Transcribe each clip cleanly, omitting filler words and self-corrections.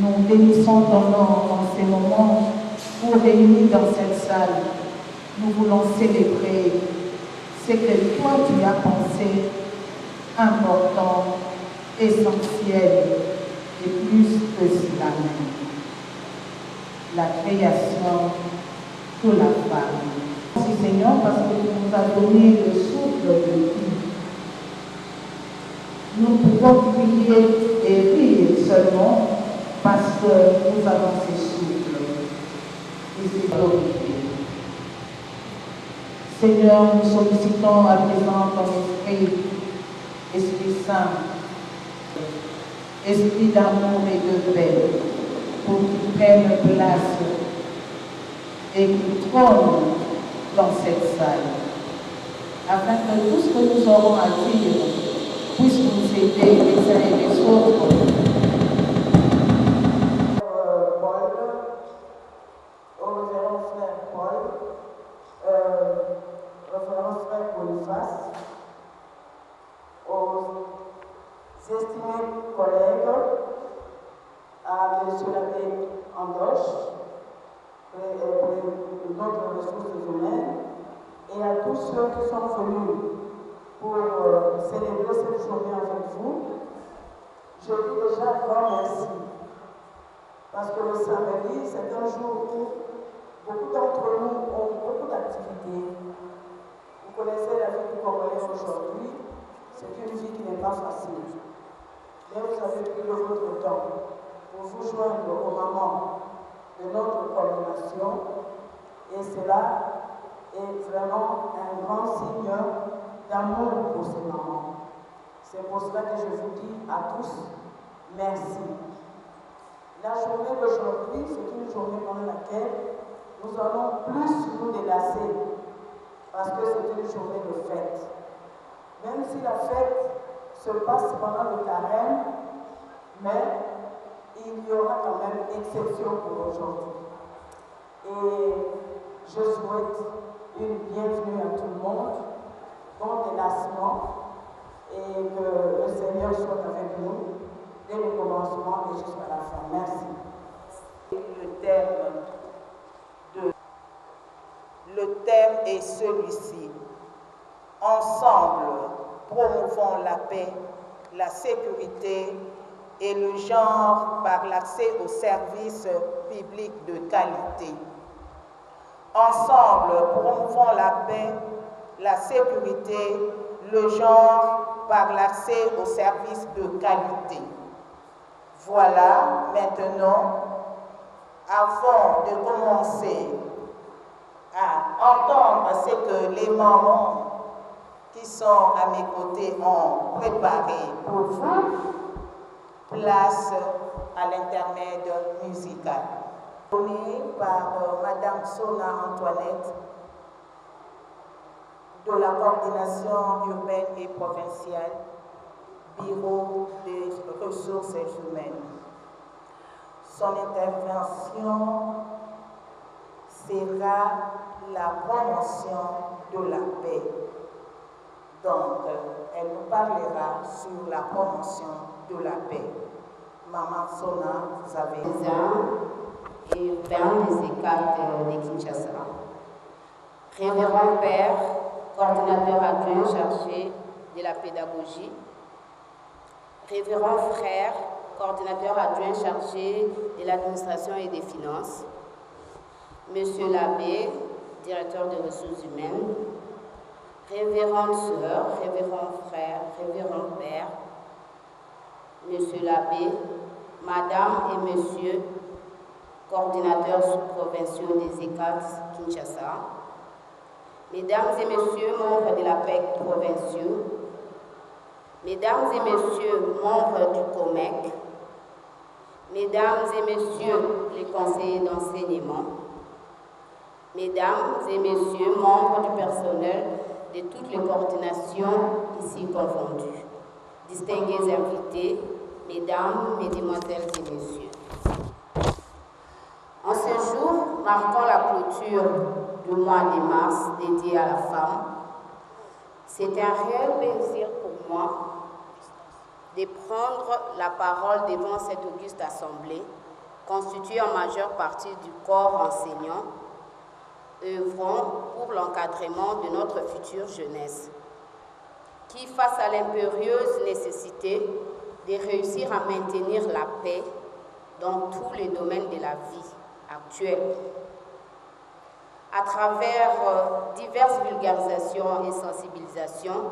Nous bénissons ton nom dans ces moments où réunis dans cette salle, nous voulons célébrer ce que toi tu as pensé important, essentiel et plus que cela même. La création de la femme. Merci Seigneur parce que tu nous as donné le souffle de vie. Nous pouvons prier et rire seulement parce que nous avons ce souffle. Et c'est glorifié. Seigneur, nous sollicitons à présent ton Esprit Saint, Esprit d'amour et de paix, pour qu'il prenne place et qu'il trône dans cette salle, afin que tout ce que nous aurons à dire puisse nous aider les uns et les autres. Au révérend frère Paul, révérend frère Boniface, aux estimés collègues, à M. l'abbé Andoche, notre ressources humaines, et à tous ceux qui sont venus pour célébrer cette journée avec vous. Je dis déjà un grand merci. Parce que le samedi, c'est un jour où beaucoup d'entre nous ont beaucoup d'activités. Vous connaissez la vie du Congolais aujourd'hui, c'est une vie qui n'est pas facile. Mais vous avez pris de votre temps pour vous joindre au moment de notre coordination, et cela est vraiment un grand signe d'amour pour ces mamans. C'est pour cela que je vous dis à tous, merci. La journée d'aujourd'hui, c'est une journée pendant laquelle nous allons plus nous délasser, parce que c'est une journée de fête. Même si la fête se passe pendant le carême, mais il y aura quand même exception pour aujourd'hui. Et je souhaite une bienvenue à tout le monde, bon délassement, et que le Seigneur soit avec nous dès le commencement et jusqu'à la fin. Merci. Le thème est celui-ci. Ensemble, promouvons la paix, la sécurité et le genre par l'accès aux services publics de qualité. Ensemble, promouvons la paix, la sécurité, le genre par l'accès aux services de qualité. Voilà, maintenant, avant de commencer à entendre ce que les mamans qui sont à mes côtés ont préparé pour vous, place à l'intermède musical. Donné par Madame Sona Antoinette de la coordination urbaine et provinciale, Bureau des ressources humaines. Son intervention sera la promotion de la paix. Donc, elle nous parlera sur la promotion de la paix. Maman Sona, vous avez... Et urbain des ECAT de Kinshasa. Révérend Père, coordinateur adjoint chargé de la pédagogie. Révérend Frère, coordinateur adjoint chargé de l'administration et des finances. Monsieur l'abbé, directeur des ressources humaines. Révérende sœur, révérend frère, révérend père. Monsieur l'abbé, madame et monsieur, coordinateurs sous-provinciaux des ECAT Kinshasa. Mesdames et messieurs, membres de l'APEC provinciaux. Mesdames et messieurs, membres du COMEC. Mesdames et messieurs, les conseillers d'enseignement. Mesdames et messieurs, membres du personnel de toutes les coordinations ici confondues. Distingués invités, mesdames, mesdemoiselles et messieurs. En ce jour, marquant la clôture du mois de mars dédié à la femme, c'est un réel plaisir pour moi de prendre la parole devant cette auguste assemblée constitués en majeure partie du corps enseignant, œuvrons pour l'encadrement de notre future jeunesse, qui, face à l'impérieuse nécessité de réussir à maintenir la paix dans tous les domaines de la vie actuelle, à travers diverses vulgarisations et sensibilisations,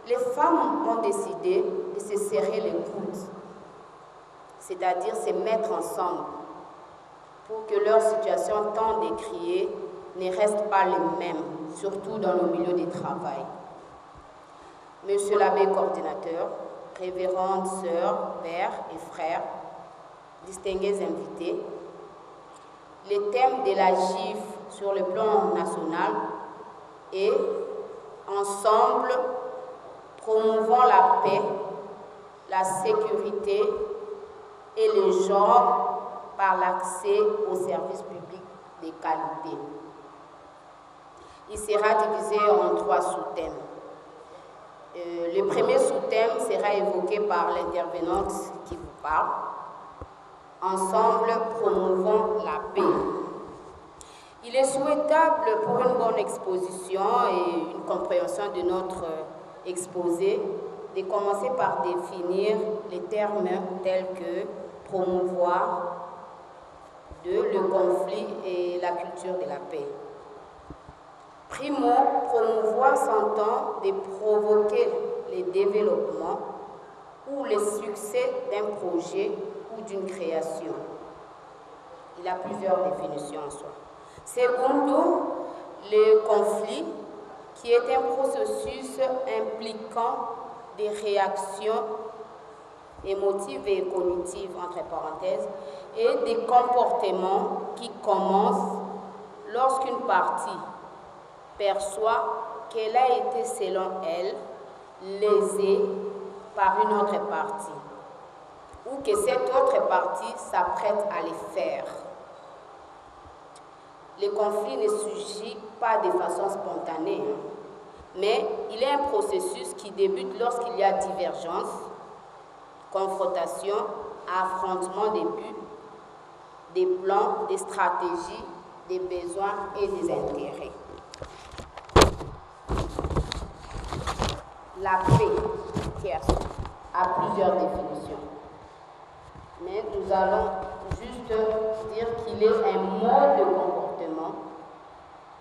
les femmes ont décidé de se serrer les coudes, c'est-à-dire se mettre ensemble pour que leur situation tant décriée ne reste pas les mêmes, surtout dans le milieu du travail. Monsieur l'abbé coordinateur, révérendes sœurs, pères et frères, distingués invités, les thèmes de la GIF sur le plan national et ensemble promouvant la paix, la sécurité et le genre par l'accès aux services publics de qualité. Il sera divisé en 3 sous-thèmes. Le premier sous-thème sera évoqué par l'intervenante qui vous parle. Ensemble, promouvons la paix. Il est souhaitable pour une bonne exposition et une compréhension de notre exposé de commencer par définir les termes tels que promouvoir, le conflit et la culture de la paix. Primo, promouvoir s'entend de provoquer les développements ou le succès d'un projet ou d'une création. Il a plusieurs définitions en soi. Secondo, le conflit, qui est un processus impliquant des réactions émotives et cognitives, entre parenthèses, et des comportements qui commencent lorsqu'une partie perçoit qu'elle a été, selon elle, lésée par une autre partie, ou que cette autre partie s'apprête à les faire. Le conflit ne surgit pas de façon spontanée, mais il est un processus qui débute lorsqu'il y a divergence, confrontation, affrontement des buts, des plans, des stratégies, des besoins et des intérêts. La paix, a plusieurs définitions. Mais nous allons juste dire qu'il est un mode de comportement,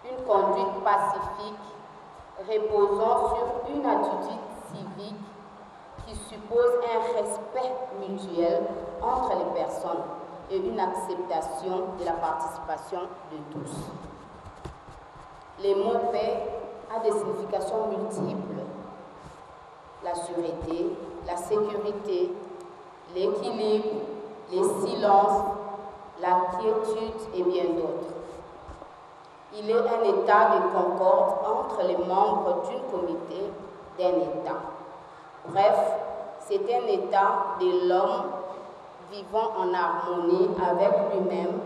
une conduite pacifique reposant sur une attitude civique qui suppose un respect mutuel entre les personnes et une acceptation de la participation de tous. Le mot paix a des significations multiples. La sûreté, la sécurité, l'équilibre, les silences, la quiétude et bien d'autres. Il est un état de concorde entre les membres d'une communauté, d'un État. Bref, c'est un état de l'homme vivant en harmonie avec lui-même,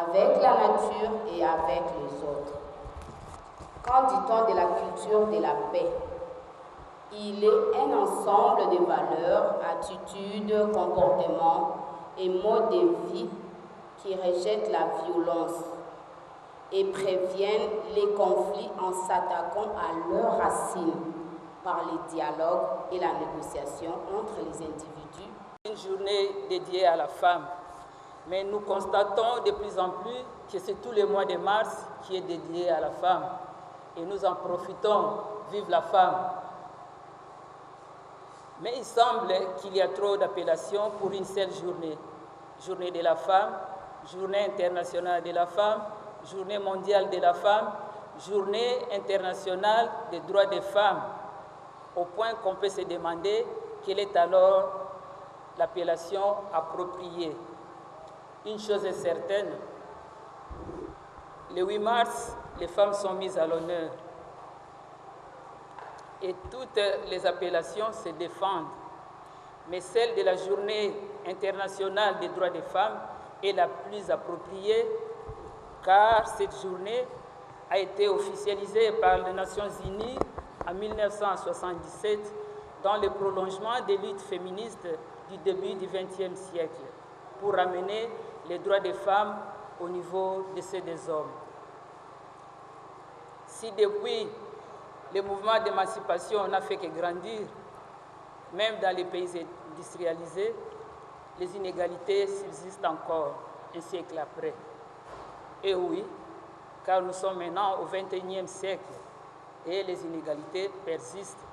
avec la nature et avec les autres. Quand dit-on de la culture de la paix? Il est un ensemble de valeurs, attitudes, comportements et modes de vie qui rejettent la violence et préviennent les conflits en s'attaquant à leurs racines par les dialogues et la négociation entre les individus. Une journée dédiée à la femme, mais nous constatons de plus en plus que c'est tout le mois de mars qui est dédié à la femme et nous en profitons. Vive la femme! Mais il semble qu'il y a trop d'appellations pour une seule journée. Journée de la femme, Journée internationale de la femme, Journée mondiale de la femme, Journée internationale des droits des femmes, au point qu'on peut se demander quelle est alors l'appellation appropriée. Une chose est certaine, le 8 mars, les femmes sont mises à l'honneur. Et toutes les appellations se défendent. Mais celle de la Journée internationale des droits des femmes est la plus appropriée car cette journée a été officialisée par les Nations Unies en 1977 dans le prolongement des luttes féministes du début du XXe siècle pour amener les droits des femmes au niveau de ceux des hommes. Si depuis le mouvement d'émancipation n'a fait que grandir, même dans les pays industrialisés, les inégalités subsistent encore un siècle après. Et oui, car nous sommes maintenant au XXIe siècle et les inégalités persistent.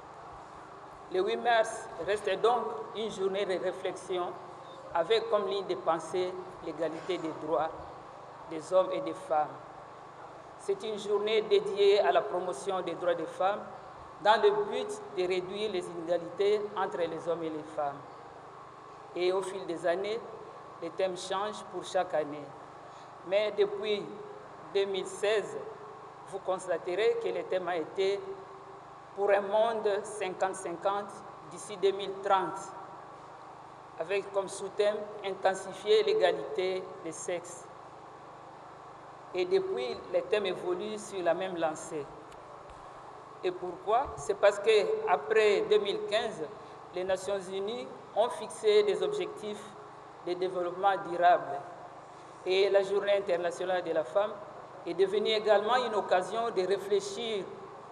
Le 8 mars reste donc une journée de réflexion avec comme ligne de pensée l'égalité des droits des hommes et des femmes. C'est une journée dédiée à la promotion des droits des femmes dans le but de réduire les inégalités entre les hommes et les femmes. Et au fil des années, les thèmes changent pour chaque année. Mais depuis 2016, vous constaterez que le thème a été pour un monde 50-50 d'ici 2030, avec comme sous-thème intensifier l'égalité des sexes. Et depuis, les thèmes évoluent sur la même lancée. Et pourquoi? C'est parce qu'après 2015, les Nations Unies ont fixé des objectifs de développement durable. Et la Journée internationale de la femme est devenue également une occasion de réfléchir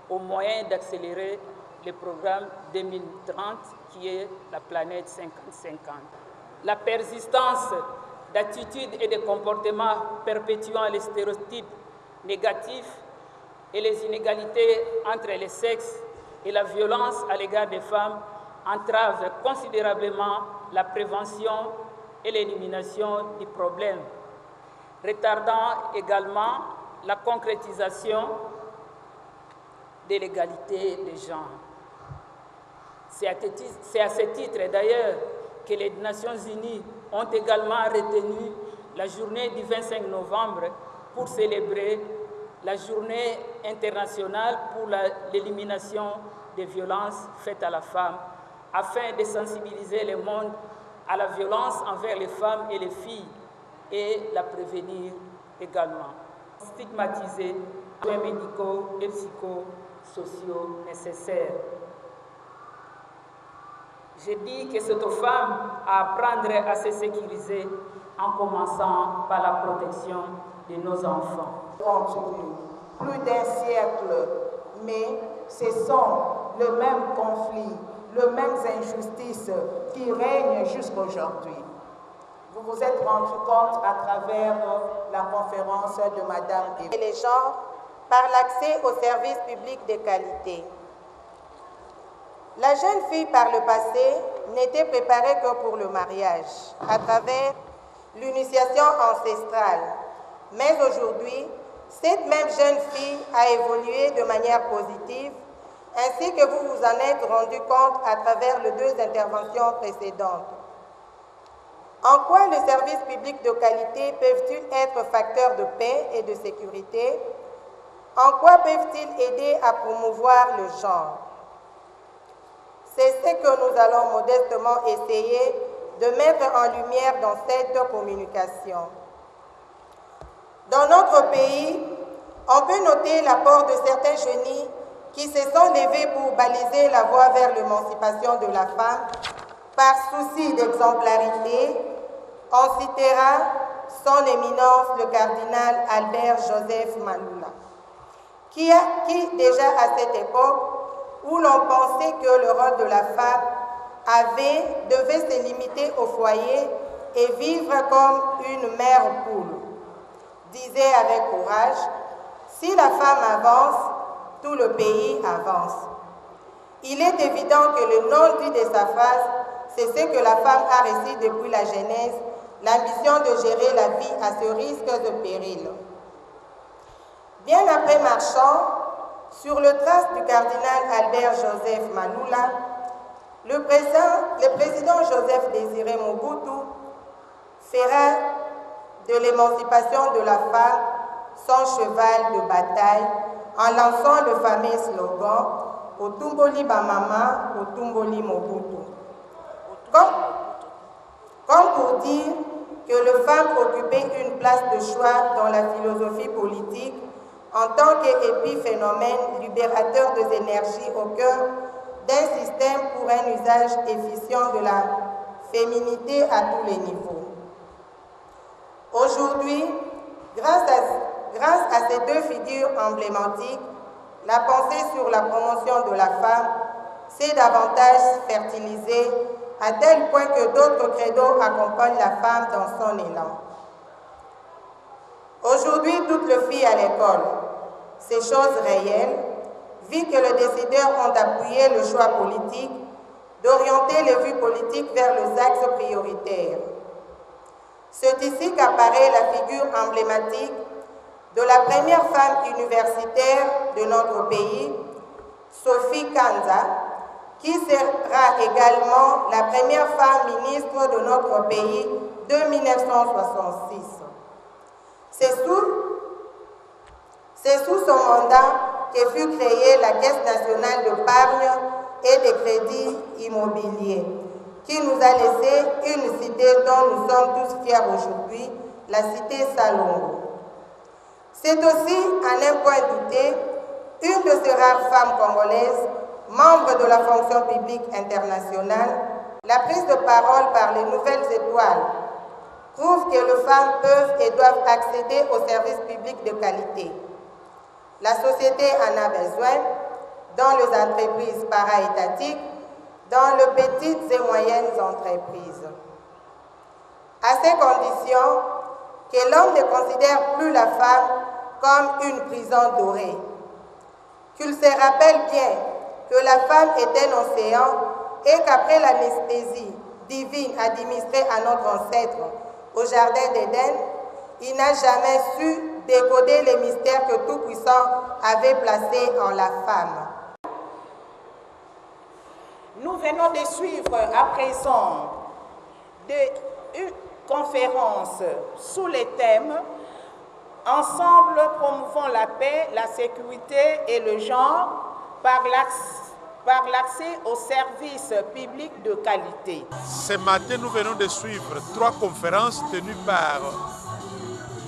aux moyens d'accélérer le programme 2030 qui est la planète 50-50. La persistance d'attitudes et de comportements perpétuant les stéréotypes négatifs et les inégalités entre les sexes et la violence à l'égard des femmes entravent considérablement la prévention et l'élimination du problème, retardant également la concrétisation de l'égalité des genres. C'est à ce titre d'ailleurs que les Nations Unies ont également retenu la journée du 25 novembre pour célébrer la journée internationale pour l'élimination des violences faites à la femme, afin de sensibiliser le monde à la violence envers les femmes et les filles et la prévenir également. Stigmatiser les soins médicaux et psychosociaux nécessaires. Je dis que c'est aux femmes à apprendre à se sécuriser en commençant par la protection de nos enfants. Continue. Plus d'un siècle, mais ce sont les mêmes conflits, les mêmes injustices qui règnent jusqu'aujourd'hui. Vous vous êtes rendu compte à travers la conférence de Madame et les genres par l'accès aux services publics de qualité. La jeune fille, par le passé, n'était préparée que pour le mariage, à travers l'initiation ancestrale. Mais aujourd'hui, cette même jeune fille a évolué de manière positive, ainsi que vous vous en êtes rendu compte à travers les deux interventions précédentes. En quoi les services publics de qualité peuvent-ils être facteurs de paix et de sécurité? En quoi peuvent-ils aider à promouvoir le genre? C'est ce que nous allons modestement essayer de mettre en lumière dans cette communication. Dans notre pays, on peut noter l'apport de certains génies qui se sont levés pour baliser la voie vers l'émancipation de la femme. Par souci d'exemplarité, on citera son éminence le cardinal Albert Joseph Maloula, qui déjà à cette époque, où l'on pensait que le rôle de la femme devait se limiter au foyer et vivre comme une mère poule, disait avec courage, si la femme avance, tout le pays avance. Il est évident que le non-dit de sa phrase, c'est ce que la femme a réussi depuis la Genèse, l'ambition de gérer la vie à ce risque de péril. Bien après marchant, sur le trace du cardinal Albert Joseph Maloula, le président Joseph Désiré Mobutu fera de l'émancipation de la femme son cheval de bataille en lançant le fameux slogan « Otumboli Bamama, Otumboli Mobutu ». Comme pour dire que les femmes occupaient une place de choix dans la philosophie politique en tant qu'épiphénomène libérateur des énergies au cœur d'un système pour un usage efficient de la féminité à tous les niveaux. Aujourd'hui, grâce à ces deux figures emblématiques, la pensée sur la promotion de la femme s'est davantage fertilisée à tel point que d'autres credos accompagnent la femme dans son élan. Aujourd'hui, toutes les filles à l'école, c'est chose réelle, vu que les décideurs ont appuyé le choix politique d'orienter les vues politiques vers les axes prioritaires. C'est ici qu'apparaît la figure emblématique de la première femme universitaire de notre pays, Sophie Kanza, qui sera également la première femme ministre de notre pays de 1966. C'est sous son mandat que fut créée la Caisse nationale d'épargne et de crédit immobilier, qui nous a laissé une cité dont nous sommes tous fiers aujourd'hui, la cité Salongo. C'est aussi, à n'en point douter, une de ces rares femmes congolaises, membre de la fonction publique internationale. La prise de parole par les Nouvelles Étoiles prouve que les femmes peuvent et doivent accéder aux services publics de qualité. La société en a besoin dans les entreprises para-étatiques, dans les petites et moyennes entreprises. À ces conditions, que l'homme ne considère plus la femme comme une prison dorée, qu'il se rappelle bien que la femme est un océan et qu'après l'anesthésie divine administrée à notre ancêtre au jardin d'Éden, il n'a jamais su décoder les mystères que Tout-Puissant avait placés en la femme. Nous venons de suivre à présent une conférence sous le thème « Ensemble promouvons la paix, la sécurité et le genre par l'accès aux services publics de qualité ». Ce matin, nous venons de suivre 3 conférences tenues par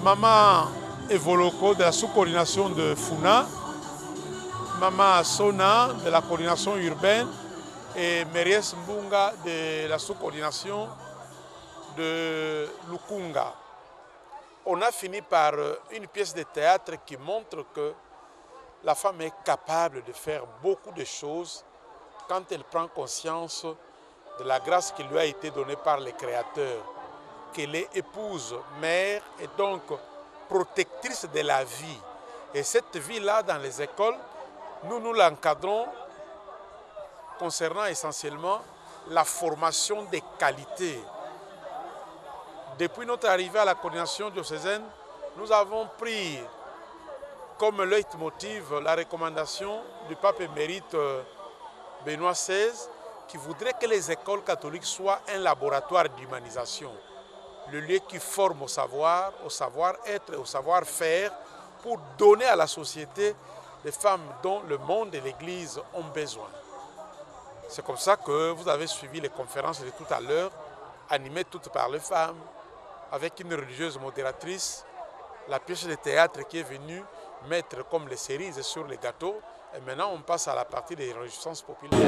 Maman Evoloko de la sous-coordination de Funa, Maman Sona de la coordination urbaine et Méries Mbunga de la sous-coordination de Lukunga. On a fini par une pièce de théâtre qui montre que la femme est capable de faire beaucoup de choses quand elle prend conscience de la grâce qui lui a été donnée par les créateurs, qu'elle est épouse, mère et donc protectrice de la vie. Et cette vie-là, dans les écoles, nous l'encadrons concernant essentiellement la formation des qualités. Depuis notre arrivée à la coordination diocésaine, nous avons pris comme leitmotiv la recommandation du pape émérite Benoît XVI qui voudrait que les écoles catholiques soient un laboratoire d'humanisation, le lieu qui forme au savoir-être et au savoir-faire pour donner à la société des femmes dont le monde et l'Église ont besoin. C'est comme ça que vous avez suivi les conférences de tout à l'heure, animées toutes par les femmes, avec une religieuse modératrice, la pièce de théâtre qui est venue mettre comme les cerises sur les gâteaux. Et maintenant, on passe à la partie des réjouissances populaires.